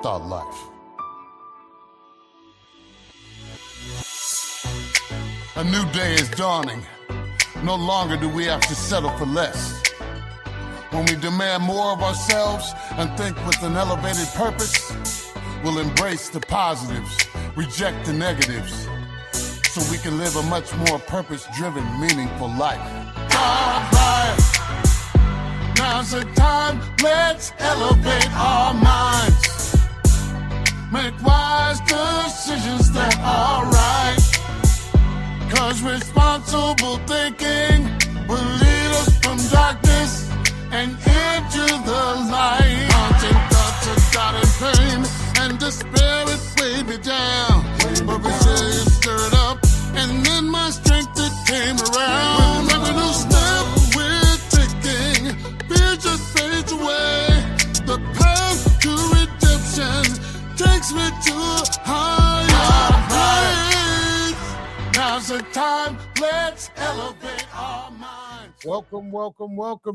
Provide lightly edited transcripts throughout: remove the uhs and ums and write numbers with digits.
Thought Life. A new day is dawning. No longer do we have to settle for less. When we demand more of ourselves and think with an elevated purpose, we'll embrace the positives, reject the negatives, so we can live a much more purpose-driven, meaningful life. Thought Life. Now's the time, let's elevate our minds. Make wise decisions that are right. 'Cause responsible thinking will lead us from darkness and into the light. Haunting thoughts of doubt and pain and despair it weighed me down. But resilience stirred up and then my strength it came around. With every new step we're taking, fear just fades away. The path to redemption takes me to a higher place. Now's the time, let's elevate our minds. Welcome,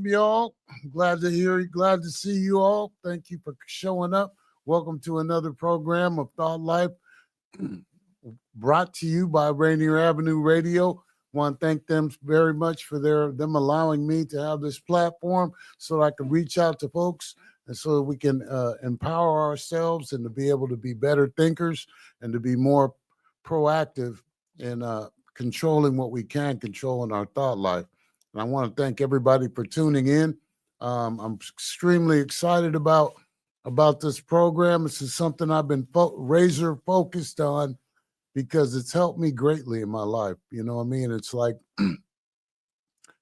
y'all. Glad to hear you, glad to see you all. Thank you for showing up. Welcome to another program of Thought Life, brought to you by Rainier Avenue Radio. Want to thank them very much for them allowing me to have this platform so I can reach out to folks and so that we can empower ourselves and to be able to be better thinkers and to be more proactive in controlling what we can control in our thought life. And I want to thank everybody for tuning in. I'm extremely excited about this program. This is something I've been razor focused on because it's helped me greatly in my life. You know what I mean? It's like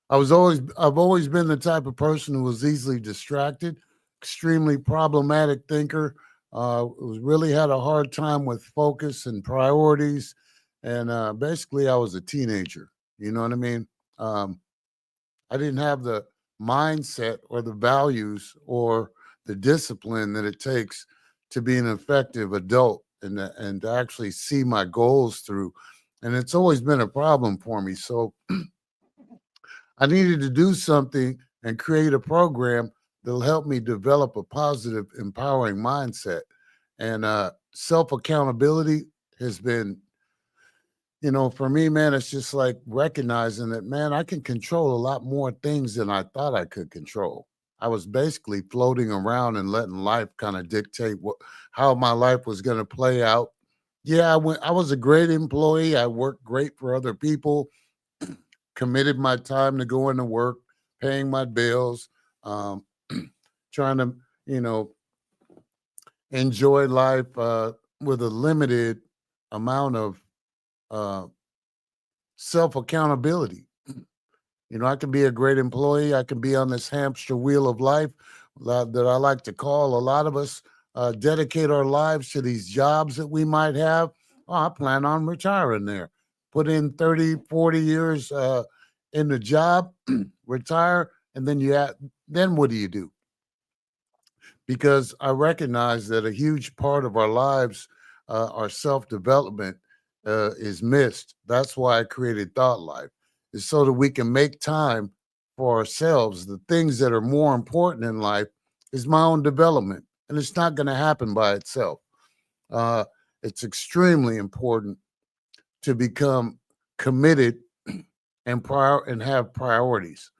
I've always been the type of person who was easily distracted, extremely problematic thinker. Really had a hard time with focus and priorities. And basically, I was a teenager. You know what I mean? I didn't have the mindset or the values or the discipline that it takes to be an effective adult and to actually see my goals through. And it's always been a problem for me. So I needed to do something and create a program that'll help me develop a positive, empowering mindset. And self-accountability has been, for me, man, it's just like recognizing that, man, I can control a lot more things than I thought I could control. I was basically floating around and letting life kind of dictate how my life was going to play out. Yeah, I was a great employee. I worked great for other people, committed my time to going to work, paying my bills, trying to, enjoy life with a limited amount of self-accountability. I can be a great employee. I can be on this hamster wheel of life that I like to call. A lot of us dedicate our lives to these jobs that we might have. Oh, I plan on retiring there. Put in 30, 40 years in the job, retire, and then what do you do? Because I recognize that a huge part of our lives, our self-development, is missed. That's why I created Thought Life, is so that we can make time for ourselves. The things that are more important in life is my own development, and it's not going to happen by itself. It's extremely important to become committed and have priorities,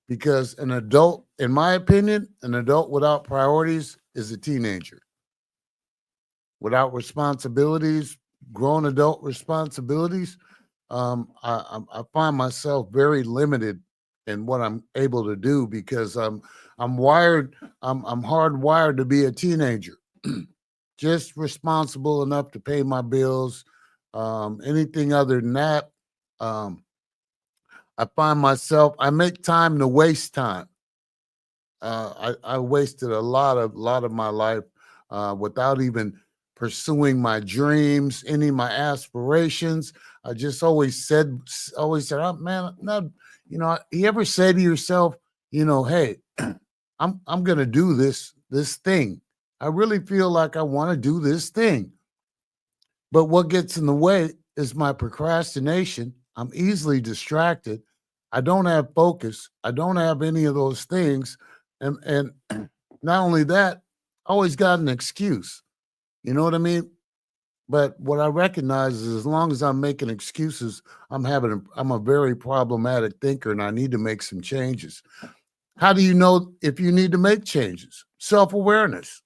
because an adult, in my opinion, an adult without priorities is a teenager. Without responsibilities, grown adult responsibilities, I find myself very limited in what I'm able to do because I'm hardwired to be a teenager, just responsible enough to pay my bills. Anything other than that, I find myself, I make time to waste time. I wasted a lot of my life without even pursuing my dreams, any of my aspirations. I just always said, oh, man, no, you ever say to yourself, hey, I'm going to do this thing. I really feel like I want to do this thing. But what gets in the way is my procrastination. I'm easily distracted. I don't have focus. I don't have any of those things. And not only that, I always got an excuse. You know what I mean? But what I recognize is as long as I'm making excuses, I'm a very problematic thinker and I need to make some changes. How do you know if you need to make changes? Self-awareness.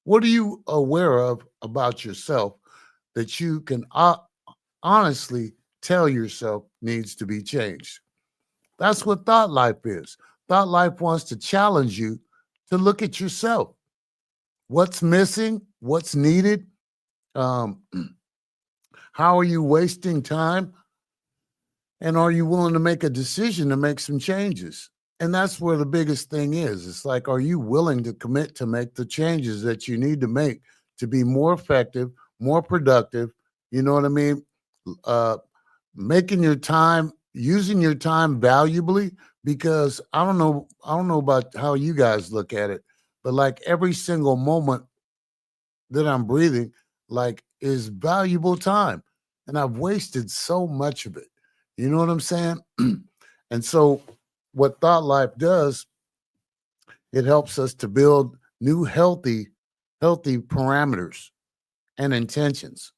What are you aware of about yourself that you can honestly tell yourself needs to be changed? That's what Thought Life is. Thought Life wants to challenge you to look at yourself. What's missing? What's needed? Um, how are you wasting time? And are you willing to make a decision to make some changes? And that's where the biggest thing is. It's like, are you willing to commit to make the changes that you need to make to be more effective, more productive? You know what I mean? Uh, Making your time, using your time valuably, because I don't know about how you guys look at it, but like every single moment that I'm breathing, like is valuable time. And I've wasted so much of it. You know what I'm saying? And so what Thought Life does, it helps us to build new healthy parameters and intentions.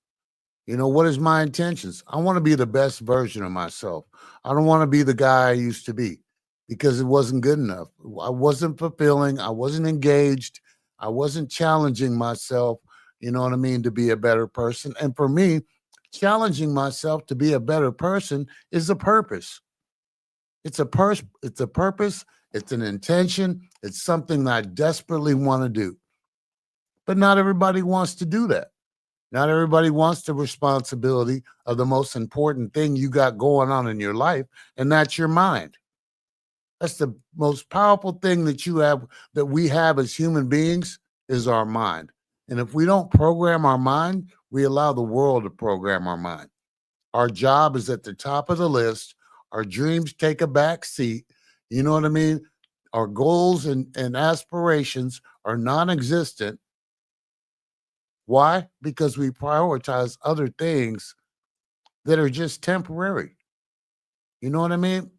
You know, what is my intentions? I want to be the best version of myself. I don't want to be the guy I used to be because it wasn't good enough. I wasn't fulfilling. I wasn't engaged. I wasn't challenging myself, you know what I mean, to be a better person. And for me, challenging myself to be a better person is a purpose. It's a purpose, it's an intention, it's something that I desperately want to do. But not everybody wants to do that. Not everybody wants the responsibility of the most important thing you got going on in your life, and that's your mind. That's the most powerful thing that we have as human beings is our mind. And if we don't program our mind, we allow the world to program our mind. Our job is at the top of the list. Our dreams take a back seat. You know what I mean? Our goals and aspirations are non-existent. Why? Because we prioritize other things that are just temporary. You know what I mean?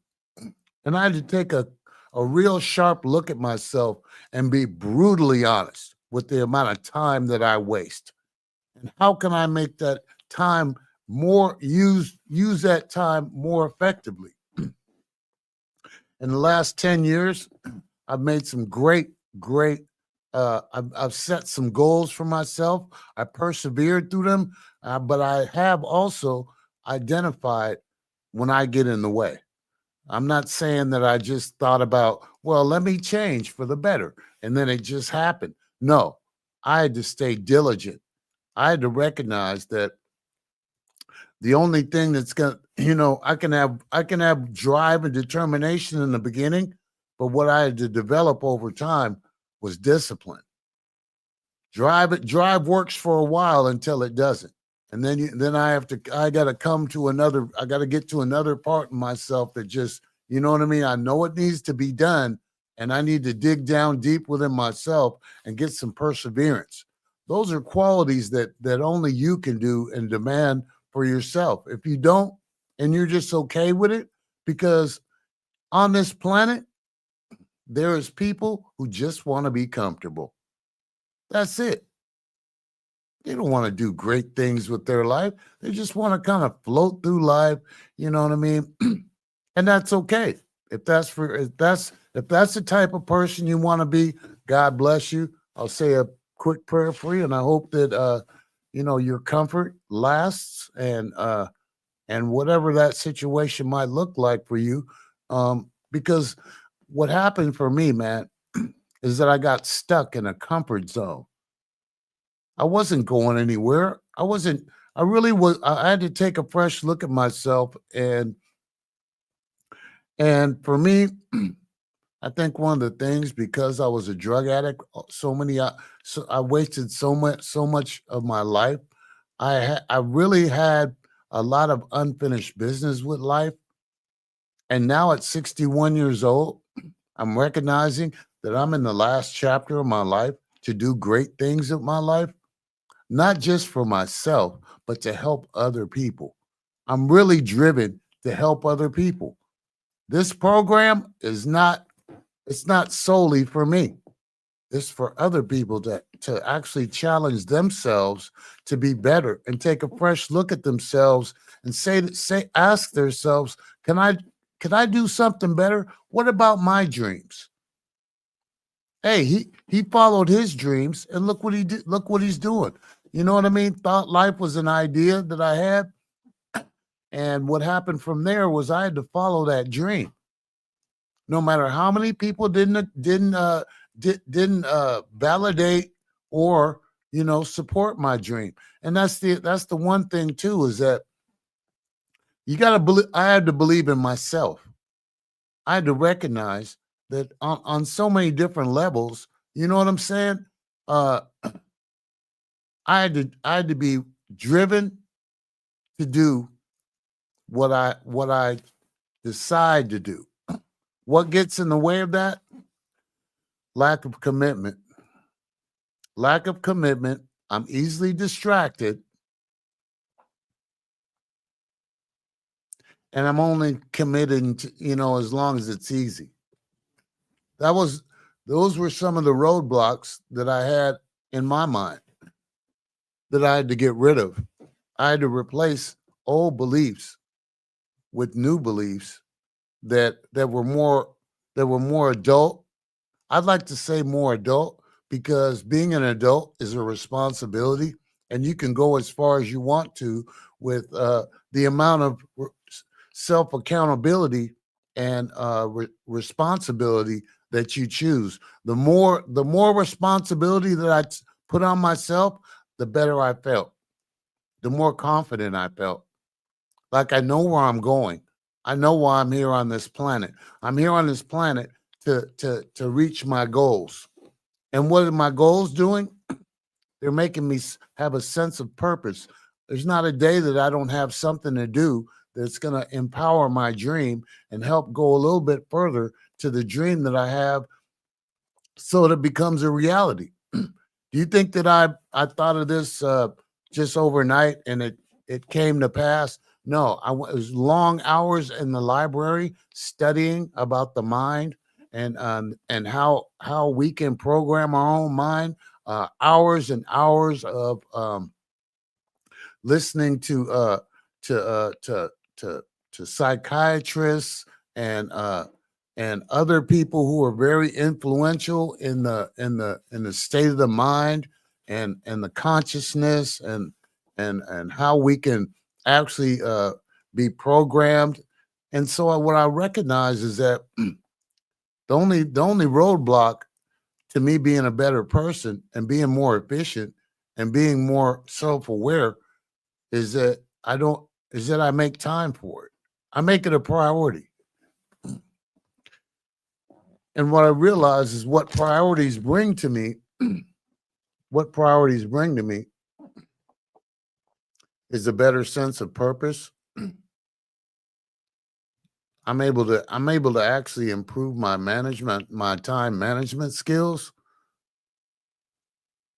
And I had to take a real sharp look at myself and be brutally honest with the amount of time that I waste. And how can I make that time use that time more effectively? In the last 10 years, I've made some great I've set some goals for myself. I persevered through them, but I have also identified when I get in the way. I'm not saying that I just thought about, well, let me change for the better, and then it just happened. No, I had to stay diligent. I had to recognize that the only thing that's gonna, I can have drive and determination in the beginning, but what I had to develop over time was discipline. Drive works for a while until it doesn't. And then I gotta I gotta get to another part of myself that just, you know what I mean? I know it needs to be done, and I need to dig down deep within myself and get some perseverance. Those are qualities that only you can do and demand for yourself. If you don't, and you're just okay with it, because on this planet, there is people who just want to be comfortable. That's it. They don't want to do great things with their life. They just want to kind of float through life. You know what I mean? And that's okay. If that's the type of person you want to be, God bless you. I'll say a quick prayer for you, and I hope that your comfort lasts, and whatever that situation might look like for you. Because what happened for me, man, is that I got stuck in a comfort zone. I wasn't going anywhere. I really was. I had to take a fresh look at myself. And for me, I think one of the things, because I was a drug addict, so I wasted so much of my life. I really had a lot of unfinished business with life. And now at 61 years old, I'm recognizing that I'm in the last chapter of my life to do great things with my life, not just for myself, but to help other people. I'm really driven to help other people. This program it's not solely for me. It's for other people to actually challenge themselves to be better and take a fresh look at themselves and ask themselves, can I do something better? What about my dreams? Hey, he followed his dreams, and look what he did. Look what he's doing. You know what I mean? Thought life was an idea that I had, and what happened from there was I had to follow that dream. No matter how many people didn't validate or support my dream. And that's the one thing too, is that you got to believe. I had to believe in myself. I had to recognize that on so many different levels. You know what I'm saying? I had to be driven to do what I decide to do. What gets in the way of that? Lack of commitment. Lack of commitment. I'm easily distracted. And I'm only committed to, as long as it's easy. Those were some of the roadblocks that I had in my mind that I had to get rid of. I had to replace old beliefs with new beliefs that were more adult. I'd like to say more adult, because being an adult is a responsibility, and you can go as far as you want to with the amount of self-accountability and responsibility that you choose. The more responsibility that I put on myself, the better I felt. The more confident I felt. Like I know where I'm going. I know why I'm here on this planet. I'm here on this planet to reach my goals. And what are my goals doing? They're making me have a sense of purpose. There's not a day that I don't have something to do that's going to empower my dream and help go a little bit further to the dream that I have, so that it becomes a reality. Do you think that I thought of this just overnight and it came to pass? No, it was long hours in the library studying about the mind and how we can program our own mind. Hours and hours of listening to psychiatrists and other people who are very influential in the state of the mind and the consciousness and how we can actually be programmed. And so what I recognize is that the only roadblock to me being a better person and being more efficient and being more self-aware is that I make time for it. I make it a priority. And what I realize is what priorities bring to me is a better sense of purpose. I'm able to actually improve my time management skills.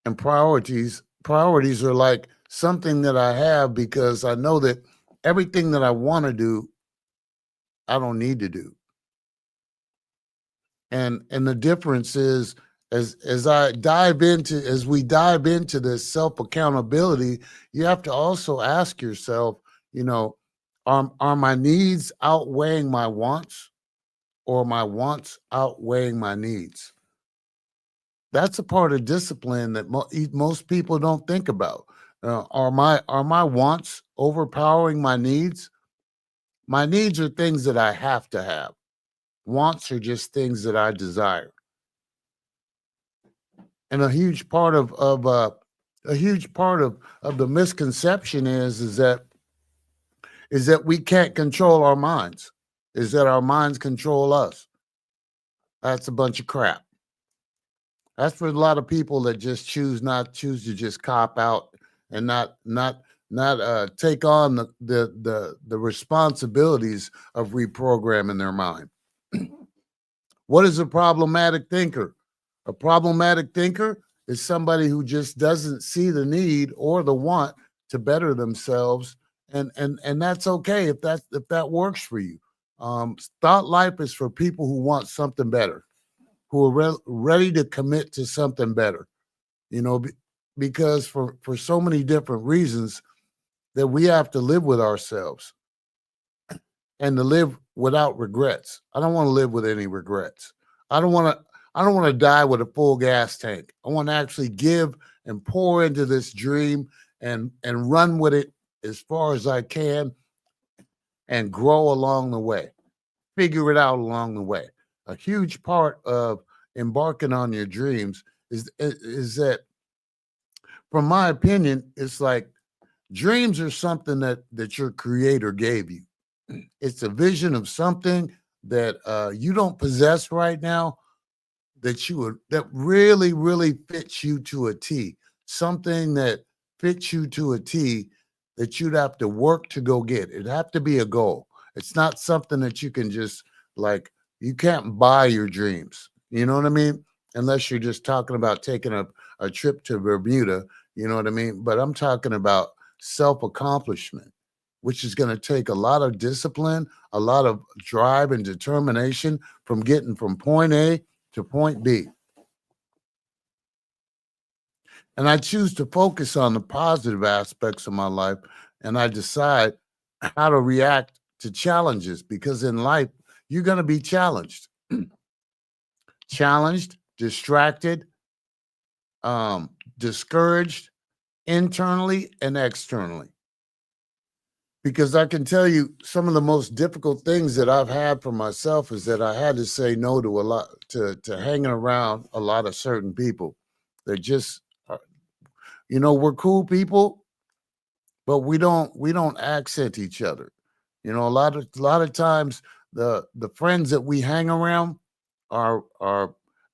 And priorities are like something that I have, because I know that everything that I want to do, I don't need to do. And the difference is, as we dive into this self-accountability, you have to also ask yourself, are my needs outweighing my wants, or my wants outweighing my needs? That's a part of discipline that most people don't think about. Are my wants overpowering my needs? My needs are things that I have to have. Wants are just things that I desire. And a huge part of the misconception is that we can't control our minds. Is that our minds control us? That's a bunch of crap. That's for a lot of people that just choose to just cop out and not take on the responsibilities of reprogramming their mind. What is a problematic thinker? A problematic thinker is somebody who just doesn't see the need or the want to better themselves, and that's okay if that works for you. Thought life is for people who want something better, who are ready to commit to something better. because for so many different reasons that we have to live with ourselves and to live without regrets. I don't want to live with any regrets. I don't want to die with a full gas tank. I want to actually give and pour into this dream and run with it as far as I can and grow along the way. Figure it out along the way. A huge part of embarking on your dreams is that, from my opinion, it's like dreams are something that your creator gave you. It's a vision of something that you don't possess right now that really, really fits you to a T. Something that fits you to a T that you'd have to work to go get. It'd have to be a goal. It's not something that you can just you can't buy your dreams. You know what I mean? Unless you're just talking about taking a trip to Bermuda, you know what I mean? But I'm talking about self-accomplishment, which is going to take a lot of discipline, a lot of drive and determination from getting from point A to point B. And I choose to focus on the positive aspects of my life, and I decide how to react to challenges, because in life, you're going to be challenged. Challenged, distracted, discouraged, internally and externally. Because I can tell you some of the most difficult things that I've had for myself is that I had to say no to a lot, to hanging around a lot of certain people that just, we're cool people, but we don't accent each other. A lot of times the friends that we hang around are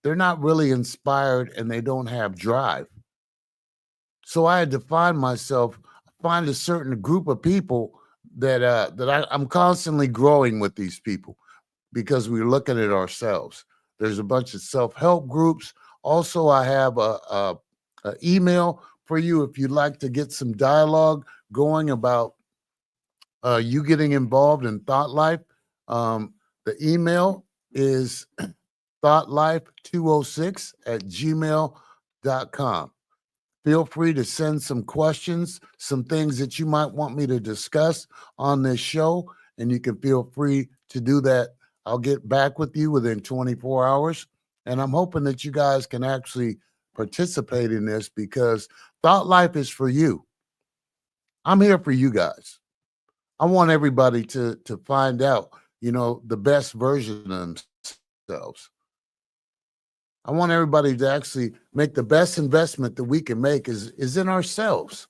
they're not really inspired and they don't have drive. So I had to find a certain group of people that I'm constantly growing with these people, because we're looking at ourselves. There's a bunch of self-help groups. Also, I have a email for you if you'd like to get some dialogue going about you getting involved in Thought Life. The email is thoughtlife206@gmail.com. Feel free to send some questions, some things that you might want me to discuss on this show, and you can feel free to do that. I'll get back with you within 24 hours, and I'm hoping that you guys can actually participate in this, because Thought Life is for you. I'm here for you guys. I want everybody to find out, the best version of themselves. I want everybody to actually make the best investment that we can make is in ourselves.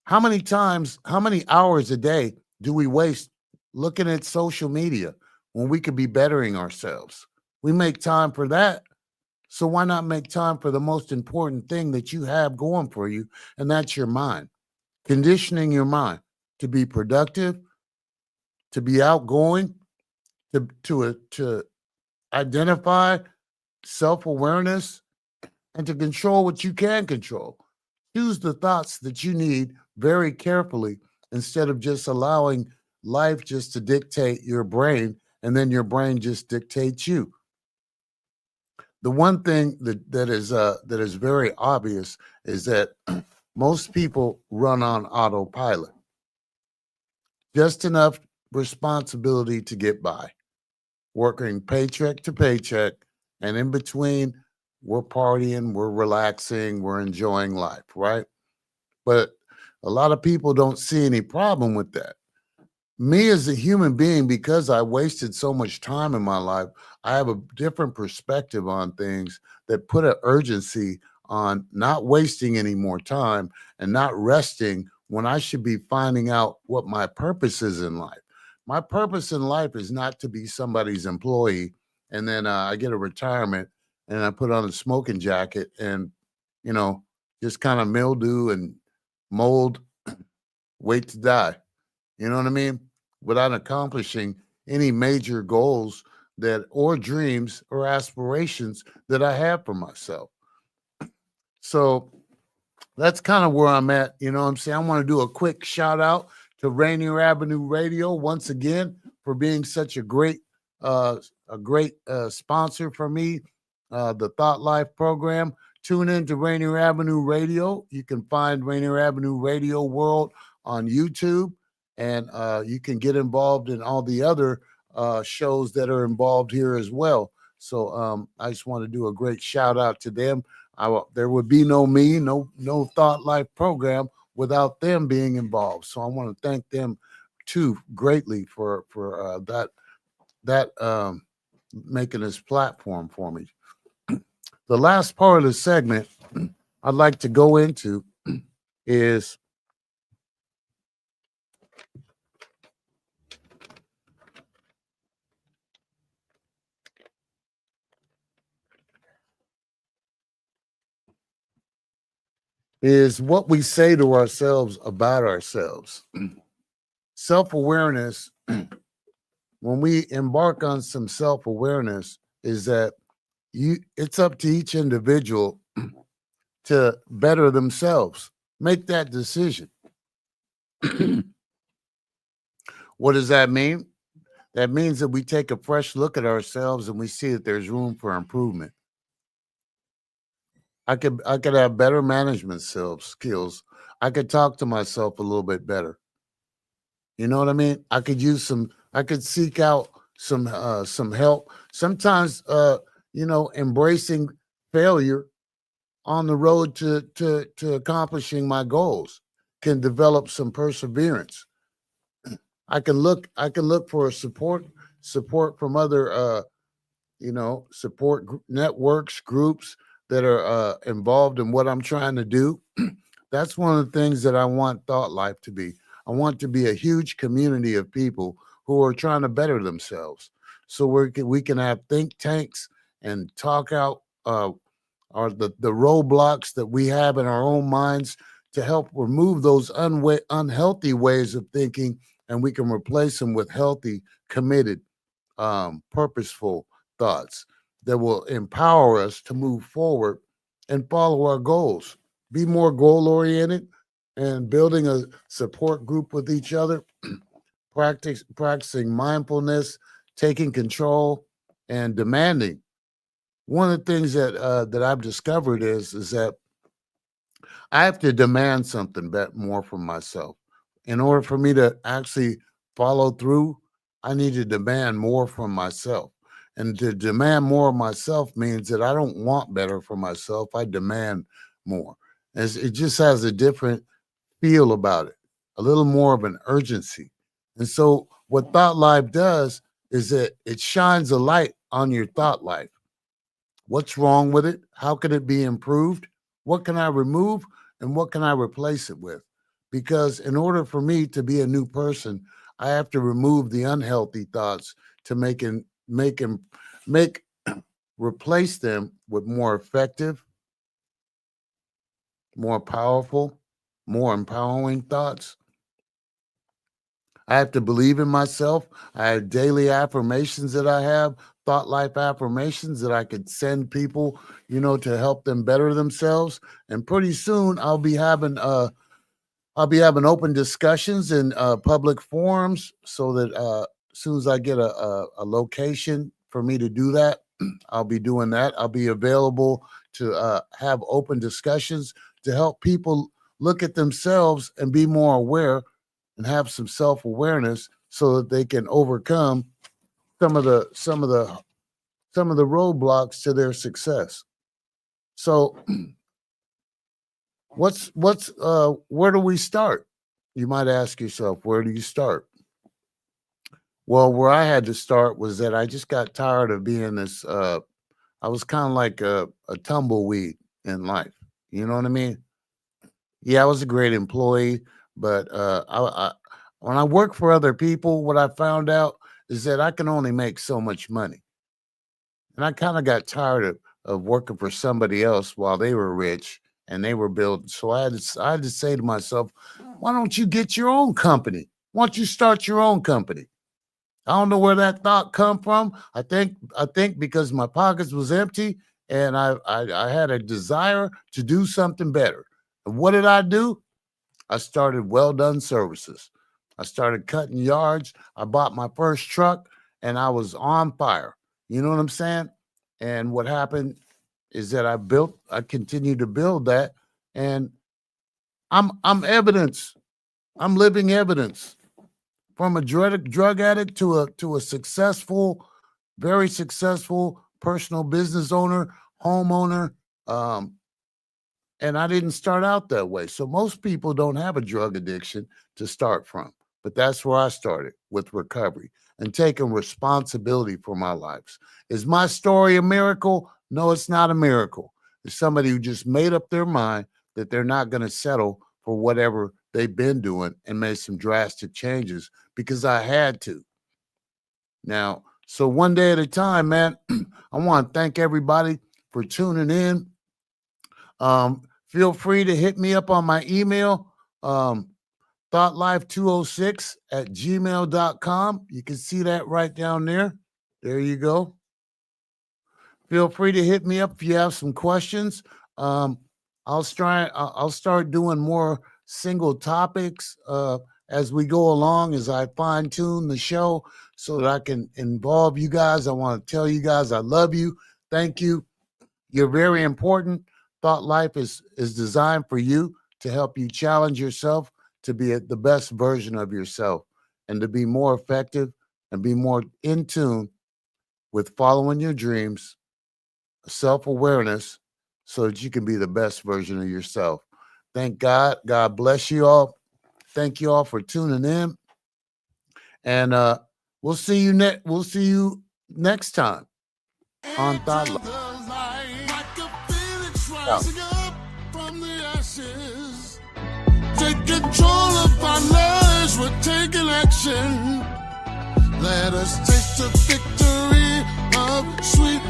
How many hours a day do we waste looking at social media when we could be bettering ourselves? We make time for that. So why not make time for the most important thing that you have going for you, and that's your mind. Conditioning your mind to be productive, to be outgoing, to identify self-awareness, and to control what you can control. Choose the thoughts that you need very carefully, instead of just allowing life just to dictate your brain, and then your brain just dictates you. The one thing that is very obvious is that most people run on autopilot. Just enough responsibility to get by, working paycheck to paycheck, and in between, we're partying, we're relaxing, we're enjoying life, right? But a lot of people don't see any problem with that. Me as a human being, because I wasted so much time in my life, I have a different perspective on things that put an urgency on not wasting any more time and not resting when I should be finding out what my purpose is in life. My purpose in life is not to be somebody's employee, and then I get a retirement and I put on a smoking jacket and, just kind of mildew and mold, wait to die. You know what I mean? Without accomplishing any major goals or dreams or aspirations that I have for myself. So that's kind of where I'm at. You know what I'm saying? I want to do a quick shout out to Rainier Avenue Radio once again for being such a great sponsor for me, the Thought Life program. Tune in to Rainier Avenue Radio. You can find Rainier Avenue Radio World on YouTube, and you can get involved in all the other shows that are involved here as well. So I just want to do a great shout out to them. There would be no me, no Thought Life program without them being involved. So I want to thank them too greatly for that making this platform for me. The last part of the segment I'd like to go into is what we say to ourselves about ourselves. Self-awareness, when we embark on some self-awareness, is that it's up to each individual to better themselves. Make that decision. What does that mean? That means that we take a fresh look at ourselves and we see that there's room for improvement. I could have better management skills. I could talk to myself a little bit better. You know what I mean? I could seek out some help. Sometimes embracing failure on the road to accomplishing my goals can develop some perseverance. I can look for support from other support networks, groups that are involved in what I'm trying to do. That's one of the things that I want Thought Life to be. I want to be a huge community of people who are trying to better themselves. So we can have think tanks and talk out the roadblocks that we have in our own minds to help remove those unhealthy ways of thinking, and we can replace them with healthy, committed, purposeful thoughts that will empower us to move forward and follow our goals. Be more goal-oriented and building a support group with each other, practicing mindfulness, taking control, and demanding. One of the things that I've discovered is that I have to demand something more from myself. In order for me to actually follow through, I need to demand more from myself. And to demand more of myself means that I don't want better for myself. I demand more. It just has a different feel about it, a little more of an urgency. And so what Thought Life does is that it shines a light on your thought life. What's wrong with it? How can it be improved? What can I remove? And what can I replace it with? Because in order for me to be a new person, I have to remove the unhealthy thoughts to replace them with more effective, more powerful, more empowering thoughts. I have to believe in myself. I have daily affirmations that I have, Thought Life affirmations that I could send people, to help them better themselves. And pretty soon I'll be having open discussions in public forums, so that as soon as I get a location for me to do that, I'll be doing that. I'll be available to have open discussions to help people look at themselves and be more aware and have some self-awareness so that they can overcome some of the roadblocks to their success. So where do we start? You might ask yourself, where do you start? Well, where I had to start was that I just got tired of being this I was kind of like a tumbleweed in life. You know what I mean? Yeah, I was a great employee, but when I work for other people, what I found out is that I can only make so much money. And I kind of got tired of working for somebody else while they were rich and they were building. So I had to say to myself, why don't you get your own company? Why don't you start your own company? I don't know where that thought come from. I think because my pockets was empty and I had a desire to do something better. And what did I do? I started Well Done Services. I started cutting yards. I bought my first truck and I was on fire. You know what I'm saying? And what happened is that I continue to build that, and I'm evidence. I'm living evidence. From a drug addict to a successful, very successful personal business owner, homeowner, and I didn't start out that way. So most people don't have a drug addiction to start from, but that's where I started, with recovery and taking responsibility for my life. Is my story a miracle? No, it's not a miracle. It's somebody who just made up their mind that they're not going to settle for whatever they've been doing and made some drastic changes because I had to. Now, so one day at a time, man, I want to thank everybody for tuning in. Feel free to hit me up on my email, thoughtlife206@gmail.com. You can see that right down there. There you go. Feel free to hit me up if you have some questions. I'll start doing more single topics as we go along, as I fine tune the show so that I can involve you guys. I want to tell you guys I love you. Thank you. You're very important. Thought Life is designed for you, to help you challenge yourself to be the best version of yourself and to be more effective and be more in tune with following your dreams, self-awareness, so that you can be the best version of yourself. Thank God. God bless you all. Thank you all for tuning in. And we'll see you next time on Thought Life. Take control of our lives, we're taking action. Let us taste the victory of sweet